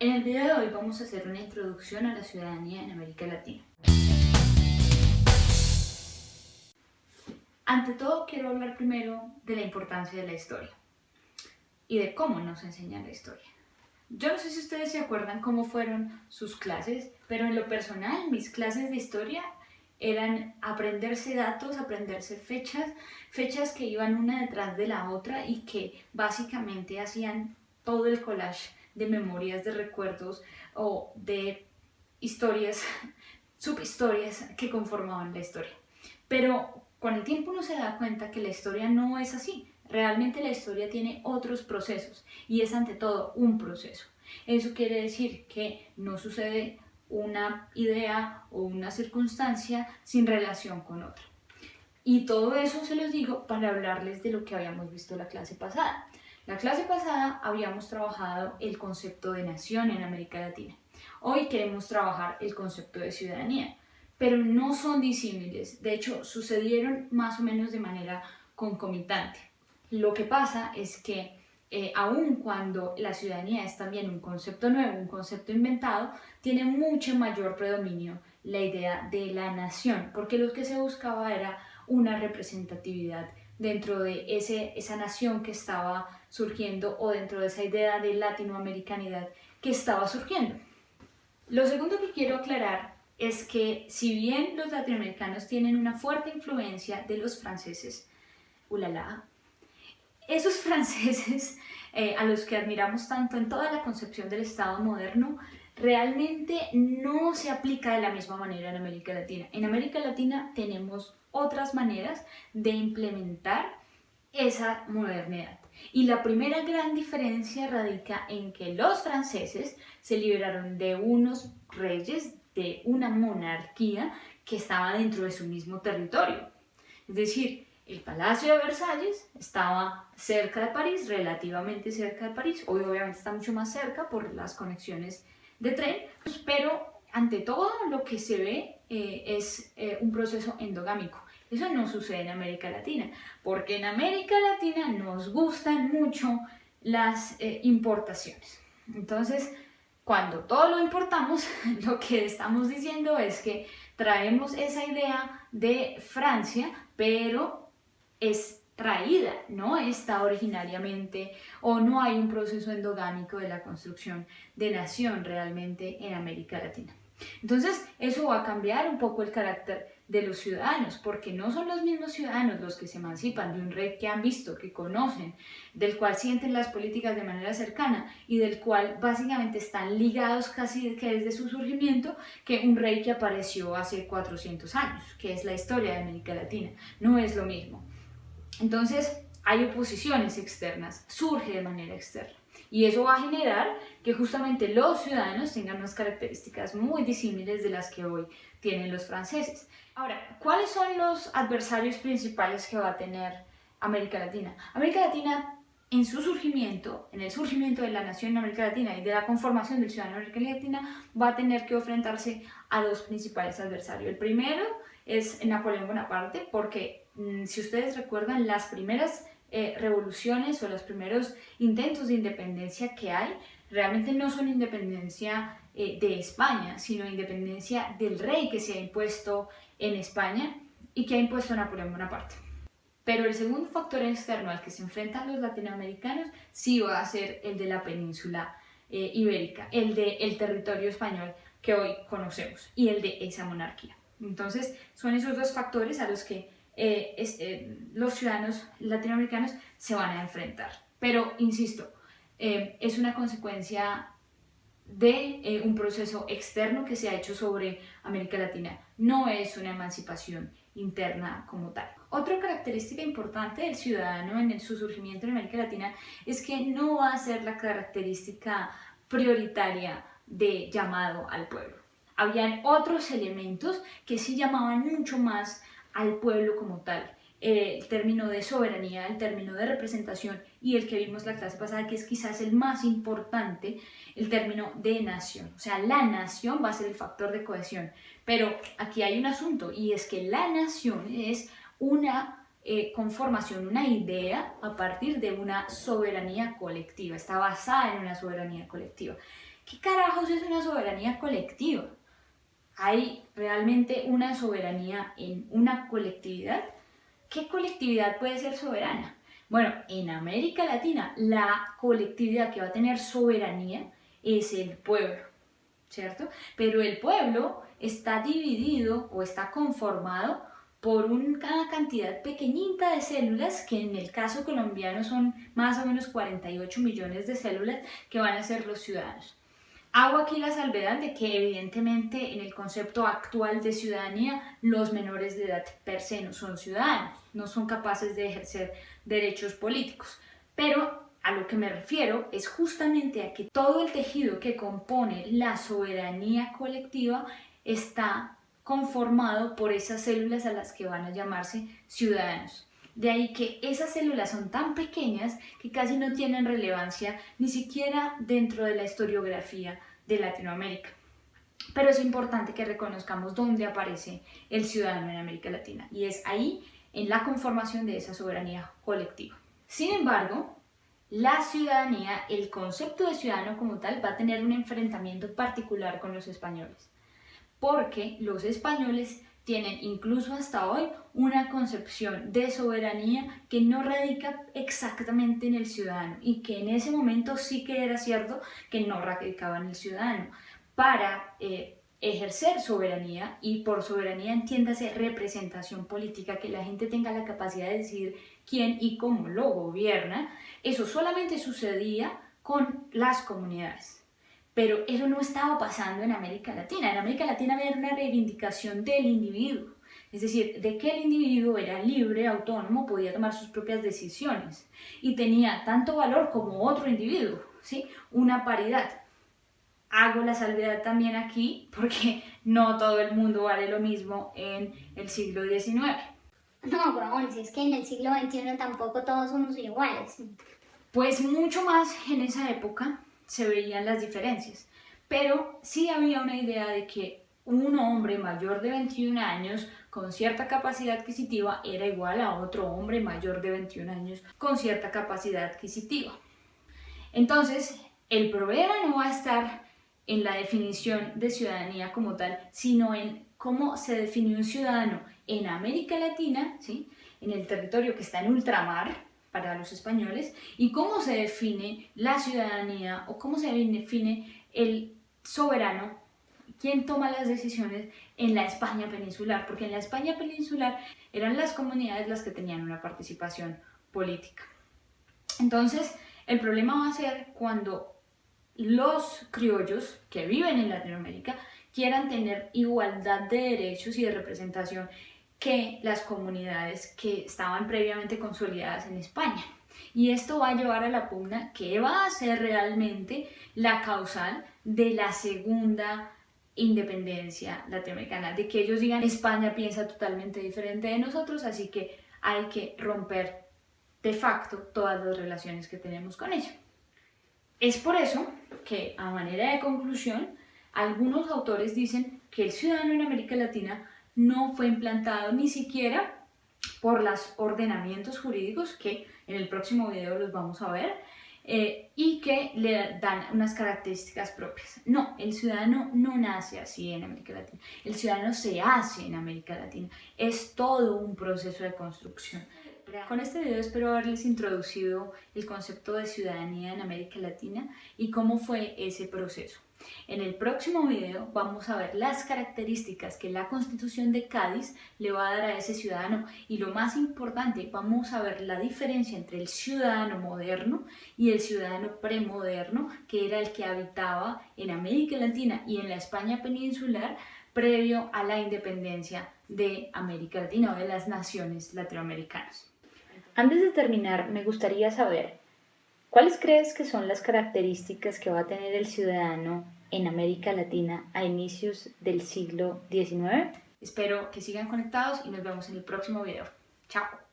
En el video de hoy vamos a hacer una introducción a la ciudadanía en América Latina. Ante todo, quiero hablar primero de la importancia de la historia y de cómo nos enseñan la historia. Yo no sé si ustedes se acuerdan cómo fueron sus clases, pero en lo personal, mis clases de historia eran aprenderse datos, aprenderse fechas que iban una detrás de la otra y que básicamente hacían todo el collage de memorias, de recuerdos o de historias, subhistorias que conformaban la historia. Pero con el tiempo uno se da cuenta que la historia no es así. Realmente la historia tiene otros procesos y es ante todo un proceso. Eso quiere decir que no sucede una idea o una circunstancia sin relación con otra. Y todo eso se los digo para hablarles de lo que habíamos visto la clase pasada. La clase pasada habíamos trabajado el concepto de nación en América Latina. Hoy queremos trabajar el concepto de ciudadanía, pero no son disímiles. De hecho, sucedieron más o menos de manera concomitante. Lo que pasa es que aun cuando la ciudadanía es también un concepto nuevo, un concepto inventado, tiene mucho mayor predominio la idea de la nación, porque lo que se buscaba era una representatividad dentro de esa nación que estaba surgiendo o dentro de esa idea de latinoamericanidad que estaba surgiendo. Lo segundo que quiero aclarar es que si bien los latinoamericanos tienen una fuerte influencia de los franceses, esos franceses a los que admiramos tanto en toda la concepción del Estado moderno, realmente no se aplica de la misma manera en América Latina. En América Latina tenemos otras maneras de implementar esa modernidad. Y la primera gran diferencia radica en que los franceses se liberaron de unos reyes, de una monarquía que estaba dentro de su mismo territorio. Es decir, el Palacio de Versalles estaba cerca de París, relativamente cerca de París. Hoy obviamente está mucho más cerca por las conexiones de tren, pero ante todo lo que se ve es un proceso endogámico. Eso no sucede en América Latina, porque en América Latina nos gustan mucho las importaciones. Entonces, cuando todo lo importamos, lo que estamos diciendo es que traemos esa idea de Francia, pero es traída, no está originariamente o no hay un proceso endogámico de la construcción de nación realmente en América Latina. Entonces, eso va a cambiar un poco el carácter de los ciudadanos, porque no son los mismos ciudadanos los que se emancipan de un rey que han visto, que conocen, del cual sienten las políticas de manera cercana y del cual básicamente están ligados casi que desde su surgimiento, que un rey que apareció hace 400 años, que es la historia de América Latina. No es lo mismo. Entonces, hay oposiciones externas, surge de manera externa. Y eso va a generar que justamente los ciudadanos tengan unas características muy disímiles de las que hoy tienen los franceses. Ahora, ¿cuáles son los adversarios principales que va a tener América Latina? América Latina, en su surgimiento, en el surgimiento de la nación en América Latina y de la conformación del ciudadano en América Latina, va a tener que enfrentarse a dos principales adversarios. El primero es Napoleón Bonaparte, porque si ustedes recuerdan, las primeras revoluciones o los primeros intentos de independencia que hay realmente no son independencia de España, sino independencia del rey que se ha impuesto en España y que ha impuesto Napoleón Bonaparte. Pero el segundo factor externo al que se enfrentan los latinoamericanos sí va a ser el de la península ibérica, el del territorio español que hoy conocemos y el de esa monarquía. Entonces son esos dos factores a los que los ciudadanos latinoamericanos se van a enfrentar. Pero, insisto, es una consecuencia de un proceso externo que se ha hecho sobre América Latina. No es una emancipación interna como tal. Otra característica importante del ciudadano en su surgimiento en América Latina es que no va a ser la característica prioritaria de llamado al pueblo. Habían otros elementos que sí llamaban mucho más al pueblo como tal. El término de soberanía, el término de representación y el que vimos la clase pasada, que es quizás el más importante, el término de nación. O sea, la nación va a ser el factor de cohesión. Pero aquí hay un asunto y es que la nación es una conformación, una idea a partir de una soberanía colectiva. Está basada en una soberanía colectiva. ¿Qué carajos es una soberanía colectiva? ¿Hay realmente una soberanía en una colectividad? ¿Qué colectividad puede ser soberana? Bueno, en América Latina la colectividad que va a tener soberanía es el pueblo, ¿cierto? Pero el pueblo está dividido o está conformado por una cantidad pequeñita de células, que en el caso colombiano son más o menos 48 millones de células, que van a ser los ciudadanos. Hago aquí la salvedad de que evidentemente en el concepto actual de ciudadanía los menores de edad per se no son ciudadanos, no son capaces de ejercer derechos políticos, pero a lo que me refiero es justamente a que todo el tejido que compone la soberanía colectiva está conformado por esas células a las que van a llamarse ciudadanos. De ahí que esas células son tan pequeñas que casi no tienen relevancia ni siquiera dentro de la historiografía de Latinoamérica. Pero es importante que reconozcamos dónde aparece el ciudadano en América Latina, y es ahí, en la conformación de esa soberanía colectiva. Sin embargo, la ciudadanía, el concepto de ciudadano como tal, va a tener un enfrentamiento particular con los españoles, porque los españoles tienen incluso hasta hoy una concepción de soberanía que no radica exactamente en el ciudadano, y que en ese momento sí que era cierto que no radicaba en el ciudadano. Para ejercer soberanía, y por soberanía entiéndase representación política, que la gente tenga la capacidad de decidir quién y cómo lo gobierna, eso solamente sucedía con las comunidades. Pero eso no estaba pasando en América Latina. En América Latina había una reivindicación del individuo, es decir, de que el individuo era libre, autónomo, podía tomar sus propias decisiones y tenía tanto valor como otro individuo, ¿sí? Una paridad. Hago la salvedad también aquí porque no todo el mundo vale lo mismo en el siglo XIX. No, pero si es que en el siglo XXI tampoco todos somos iguales. Pues mucho más en esa época se veían las diferencias, pero sí había una idea de que un hombre mayor de 21 años con cierta capacidad adquisitiva era igual a otro hombre mayor de 21 años con cierta capacidad adquisitiva. Entonces, el problema no va a estar en la definición de ciudadanía como tal, sino en cómo se define un ciudadano en América Latina, ¿sí? En el territorio que está en ultramar para los españoles, y cómo se define la ciudadanía o cómo se define el soberano, quién toma las decisiones en la España peninsular, porque en la España peninsular eran las comunidades las que tenían una participación política. Entonces, el problema va a ser cuando los criollos que viven en Latinoamérica quieran tener igualdad de derechos y de representación que las comunidades que estaban previamente consolidadas en España. Y esto va a llevar a la pugna que va a ser realmente la causal de la segunda independencia latinoamericana, de que ellos digan España piensa totalmente diferente de nosotros, así que hay que romper de facto todas las relaciones que tenemos con ella. Es por eso que, a manera de conclusión, algunos autores dicen que el ciudadano en América Latina no fue implantado ni siquiera por los ordenamientos jurídicos, que en el próximo video los vamos a ver, y que le dan unas características propias. No, el ciudadano no nace así en América Latina, el ciudadano se hace en América Latina, es todo un proceso de construcción. Con este video espero haberles introducido el concepto de ciudadanía en América Latina y cómo fue ese proceso. En el próximo video vamos a ver las características que la Constitución de Cádiz le va a dar a ese ciudadano, y lo más importante, vamos a ver la diferencia entre el ciudadano moderno y el ciudadano premoderno, que era el que habitaba en América Latina y en la España peninsular previo a la independencia de América Latina o de las naciones latinoamericanas. Antes de terminar, me gustaría saber, ¿cuáles crees que son las características que va a tener el ciudadano en América Latina a inicios del siglo XIX? Espero que sigan conectados y nos vemos en el próximo video. Chao.